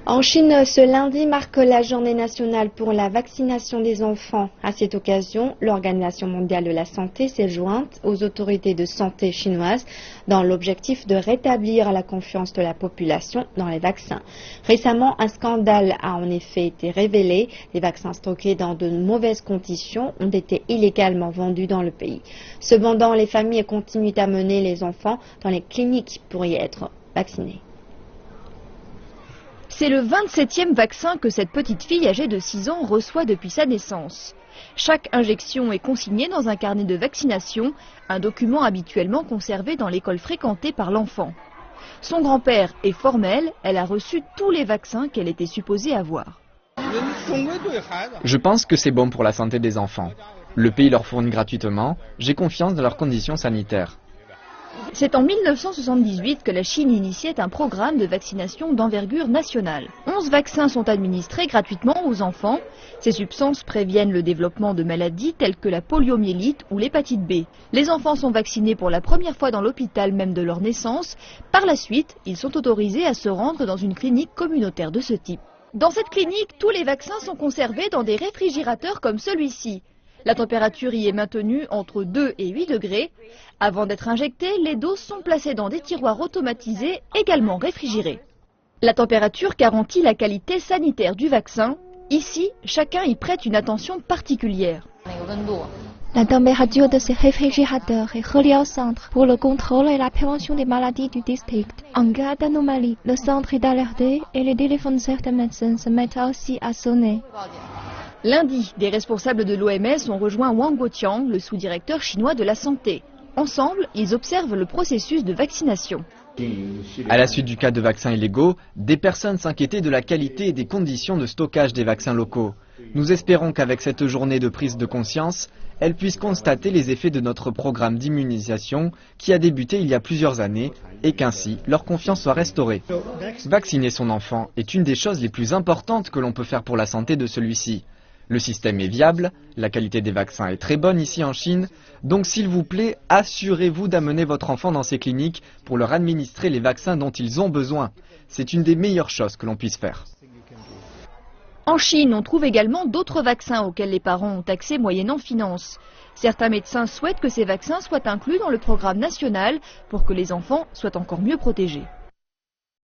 En Chine, ce lundi marque la journée nationale pour la vaccination des enfants. À cette occasion, l'Organisation mondiale de la santé s'est jointe aux autorités de santé chinoises dans l'objectif de rétablir la confiance de la population dans les vaccins. Récemment, un scandale a en effet été révélé. Les vaccins stockés dans de mauvaises conditions ont été illégalement vendus dans le pays. Cependant, les familles continuent à mener les enfants dans les cliniques pour y être vaccinés. C'est le 27e vaccin que cette petite fille âgée de 6 ans reçoit depuis sa naissance. Chaque injection est consignée dans un carnet de vaccination, un document habituellement conservé dans l'école fréquentée par l'enfant. Son grand-père est formel, elle a reçu tous les vaccins qu'elle était supposée avoir. Je pense que c'est bon pour la santé des enfants. Le pays leur fournit gratuitement, j'ai confiance dans leurs conditions sanitaires. C'est en 1978 que la Chine initiait un programme de vaccination d'envergure nationale. 11 vaccins sont administrés gratuitement aux enfants. Ces substances préviennent le développement de maladies telles que la poliomyélite ou l'hépatite B. Les enfants sont vaccinés pour la première fois dans l'hôpital même de leur naissance. Par la suite, ils sont autorisés à se rendre dans une clinique communautaire de ce type. Dans cette clinique, tous les vaccins sont conservés dans des réfrigérateurs comme celui-ci. La température y est maintenue entre 2 et 8 degrés. Avant d'être injectées, les doses sont placées dans des tiroirs automatisés, également réfrigérés. La température garantit la qualité sanitaire du vaccin. Ici, chacun y prête une attention particulière. La température de ces réfrigérateurs est reliée au centre pour le contrôle et la prévention des maladies du district. En cas d'anomalie, le centre est alerté et les téléphones de certains médecins se mettent aussi à sonner. Lundi, des responsables de l'OMS ont rejoint Wang Guotiang, le sous-directeur chinois de la santé. Ensemble, ils observent le processus de vaccination. À la suite du cas de vaccins illégaux, des personnes s'inquiétaient de la qualité et des conditions de stockage des vaccins locaux. Nous espérons qu'avec cette journée de prise de conscience, elles puissent constater les effets de notre programme d'immunisation qui a débuté il y a plusieurs années et qu'ainsi leur confiance soit restaurée. Vacciner son enfant est une des choses les plus importantes que l'on peut faire pour la santé de celui-ci. Le système est viable, la qualité des vaccins est très bonne ici en Chine, donc s'il vous plaît, assurez-vous d'amener votre enfant dans ces cliniques pour leur administrer les vaccins dont ils ont besoin. C'est une des meilleures choses que l'on puisse faire. En Chine, on trouve également d'autres vaccins auxquels les parents ont accès moyennant finances. Certains médecins souhaitent que ces vaccins soient inclus dans le programme national pour que les enfants soient encore mieux protégés.